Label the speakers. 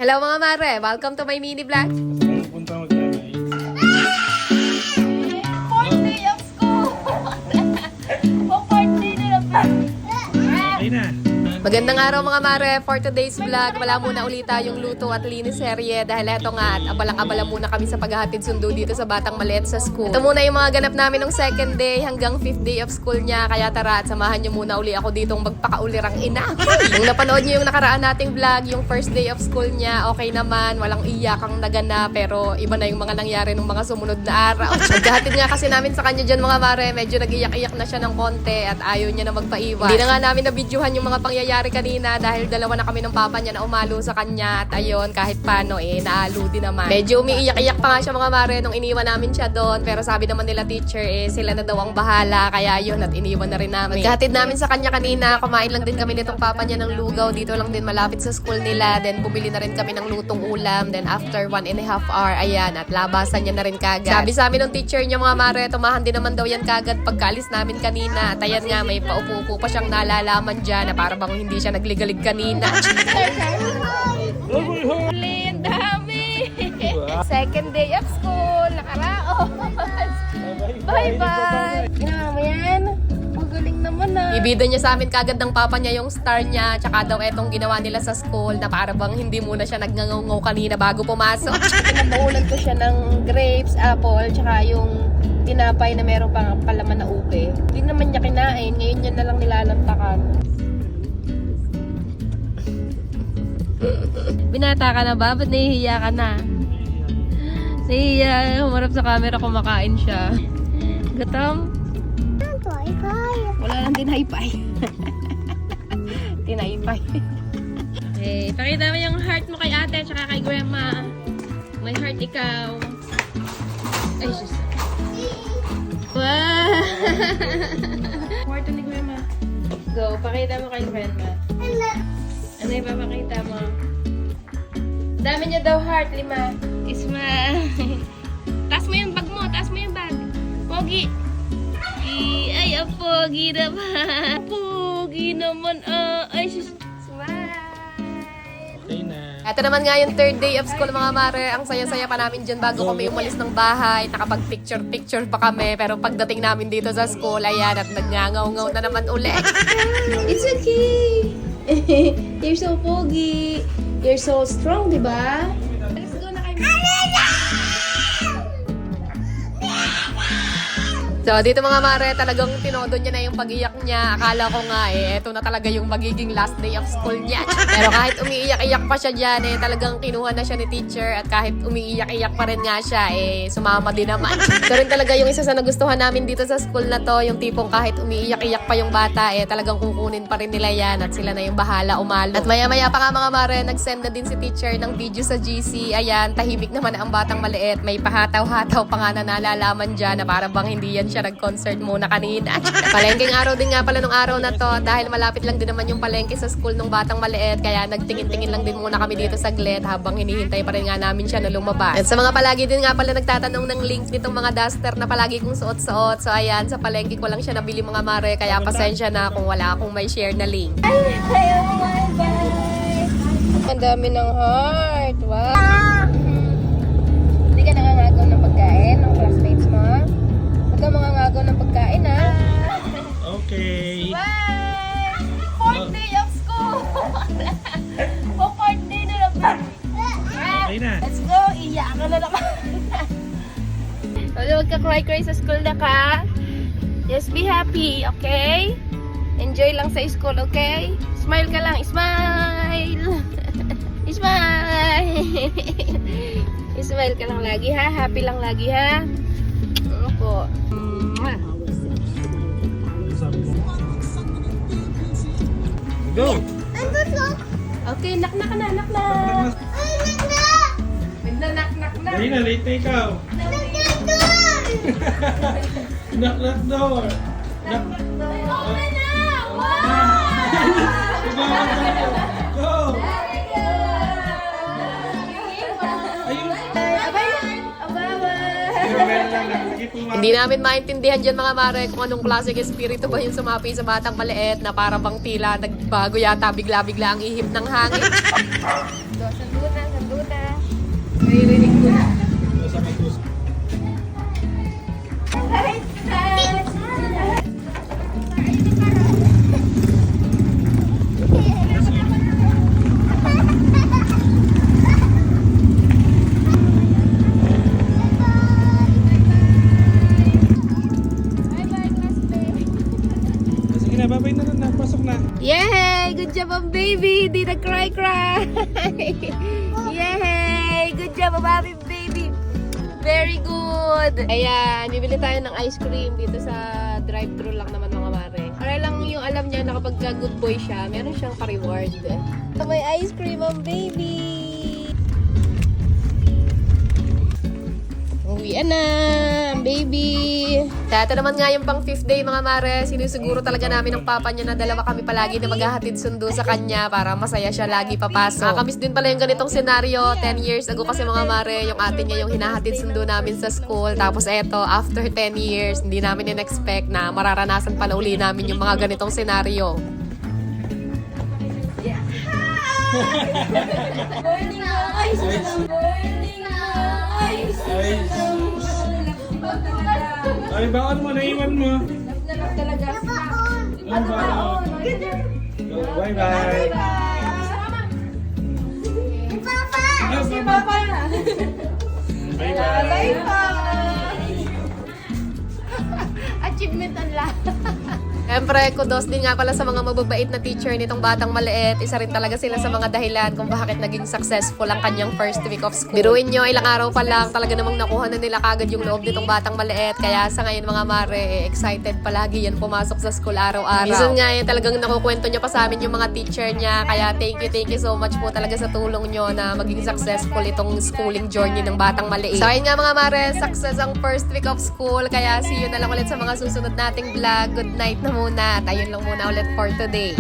Speaker 1: Hello mga mare! Welcome to my mini vlog!
Speaker 2: Punta mag-nanay.
Speaker 3: Fourth day of school! Fourth day na lang.
Speaker 2: Okay na.
Speaker 1: Magandang araw mga mare! For today's vlog, wala muna ulit tayong luto at linis serye dahil eto nga at abalang-abala muna kami sa paghahatid sundo dito sa Batang Maliit sa school. Ito muna yung mga ganap namin ng second day hanggang 5th day of school niya, kaya tara at samahan niyo muna uli ako ditong magpakaulirang ina. Kung napanood niyo yung nakaraan nating vlog, yung first day of school niya, okay naman, walang iyakang nagana, pero iba na yung mga nangyari nung mga sumunod na araw. Paghahatid nga kasi namin sa kanya dyan mga mare, medyo nag-iyak-iyak na siya ng konti at ayaw niya na magpaiwan. Hindi na nga namin na-videohan yung mga pangyayari kanina dahil dalawa na kami ng papa niya na umalo sa kanya at ayun, kahit paano naalo din naman. Medyo umiiyak-iyak pa nga siya mga mare nung iniwan namin siya doon, pero sabi naman nila teacher sila na daw ang bahala, kaya yun at iniwan na rin namin. Paghatid namin sa kanya kanina, kumain lang din kami nitong papa niya ng lugaw, dito lang din malapit sa school nila, then bumili na rin kami ng lutong ulam, then after 1.5 hour, ayan, at labasan niya na rin kagad. Sabi sa amin ng teacher niya mga mare, tumahan din naman daw yan kagad pagkaalis namin kanina, at ayan nga, may paupo-upo pa siyang nalalaman dyan na para bang hindi siya nagligalig kanina.
Speaker 3: Uli, ang dami! Second day of school, nakaraos! Bye-bye! Ginawa mo yan? Magaling naman
Speaker 1: Ibida niya sa amin kagad ng papa niya yung star niya, tsaka daw etong ginawa nila sa school na para bang hindi muna siya nagngangaw kanina bago pumasok.
Speaker 3: Pinabaulan ko siya ng grapes, apple, tsaka yung tinapay na meron pang palaman na upe. Hindi naman niya kinain, ngayon niya na lang nilalantakan. Binata ka na ba? Ba't nahihiya ka na? Nahihiya, humarap sa camera, kumakain siya. Gutom? Wala lang tinaypay. Tinaypay. Okay, pakita mo yung heart mo kay ate at kay grandma. May heart ikaw. Ay, sus. Wow! Heart ni grandma. Go, pakita mo kay grandma. Ano yung papakita mo? Dami niya daw heart, 5. Smile. Taas mo yung bag mo, taas mo yung bag. Pogi. Ay, pogi naman. Pogi naman. Ay, smile.
Speaker 2: Okay na.
Speaker 1: Ito naman nga yung third day of school mga mare. Ang saya-saya pa namin dyan bago kami umalis ng bahay. Nakapag-picture-picture pa kami. Pero pagdating namin dito sa school, ayan, at nagngangaw-ngaw na naman ulit.
Speaker 3: It's okay. You're so pogi. You're so strong, di ba? Let's go na kayo.
Speaker 1: So, dito mga mare, talagang tinodo niya na yung pag-iyak niya. Akala ko nga eto na talaga yung magiging last day of school niya. Pero kahit umiiyak-iyak pa siya dyan, talagang kinuha na siya ni teacher. At kahit umiiyak-iyak pa rin nga siya, sumama din naman. Ito rin talaga yung isa sa nagustuhan namin dito sa school na to, yung tipong kahit umiiyak-iyak pa yung bata, talagang kukunin pa rin nila yan at sila na yung bahala umalo. At maya-maya pa nga mga mare, nag-send na din si teacher ng video sa GC. Ayan, tahimik naman ang Batang Maliit. May pahataw-hataw pa nga na nalalaman dyan na parang bang hindi yan siya nag-concert muna kanina. Palengkeng araw din nga pala nung araw na to dahil malapit lang din naman yung palengke sa school nung Batang Maliit, kaya nagtingin-tingin lang din muna kami dito saglit habang hinihintay pa rin nga namin siya na lumabas. At sa mga palagi din nga pala nagtatanong ng link nitong mga duster na palagi kong suot-suot, so ayan, sa palengke ko lang siya nabili mga mare, kaya pasensya na kung wala akong may share na link.
Speaker 3: Ang dami ng heart. Wow. Hindi ka nangangagaw ng pagkain ng classmates mo? Huwag ka mangangagaw ng pagkain, ha?
Speaker 2: Okay.
Speaker 3: Bye! Fourth day of school! Fourth day na naman.
Speaker 2: Okay na.
Speaker 3: Let's go! Iyak ka na naman. Huwag ka cry-cry sa school na ka. Just be happy, okay? Enjoy lang sa school, okay? Smile ka lang. Smile! Smile! Smile ka lang lagi, ha? Happy lang lagi, ha? Opo.
Speaker 2: Go!
Speaker 3: Okay, knock-knock na, knock-knock. Nagna-knock-knock na.
Speaker 2: Dahil na, late na ikaw. Knock door. Knock.
Speaker 3: Open na! Wow!
Speaker 2: Go! Ayun.
Speaker 1: Hindi namin maintindihan dyan mga mare kung anong klaseng espiritu ba yung sumapi sa Batang Maliit na para bang tila nagbago yata bigla-bigla ang ihip ng hangin.
Speaker 3: Doon sa Luna. Naririnig ko na.
Speaker 2: Sa mag-usap. Sige na, babay na na. Pasok na.
Speaker 3: Yay! Good job ang baby! Di na cry. Yay! Good job ang aming baby! Very good! Ayan, bibili tayo ng ice cream dito sa drive-thru lang naman mga mare. Para lang yung alam niya na kapag good boy siya, meron siyang pa-reward. May ice cream ang baby! Uwian na, baby!
Speaker 1: Ito naman nga yung pang 5th day mga mare, sinusiguro talaga namin ng papa niya na dalawa kami palagi na maghahatid sundo sa kanya para masaya siya lagi papasok. Nakakamiss din pala yung ganitong senaryo, 10 years ago kasi mga mare, yung ate niya yung hinahatid sundo namin sa school. Tapos eto, after 10 years, hindi namin in-expect na mararanasan pala uli namin yung mga ganitong senaryo.
Speaker 3: Morning, guys! Morning, guys!
Speaker 2: Ay, baon mo, naiwan mo.
Speaker 3: Love talaga.
Speaker 2: Ang baon. Bye-bye.
Speaker 3: Si Papa na.
Speaker 2: Bye-bye.
Speaker 3: Bye-bye! Achievement unlock.
Speaker 1: Siyempre, kudos din nga pala sa mga mababait na teacher nitong batang maliit. Isa rin talaga sila sa mga dahilan kung bakit naging successful ang kanyang first week of school. Biruin nyo, ilang araw pa lang, talaga namang nakuha na nila kagad yung loob nitong batang maliit. Kaya sa ngayon mga mare, excited palagi yan pumasok sa school araw-araw. Minsan nga yan, talagang nakukwento niya pa sa amin yung mga teacher niya. Kaya thank you so much po talaga sa tulong nyo na maging successful itong schooling journey ng batang maliit. So ayun nga mga mare, success ang first week of school. Kaya see you na lang ulit sa mga susunod nating vlog. Good night na muna at ayun lang muna ulit for today.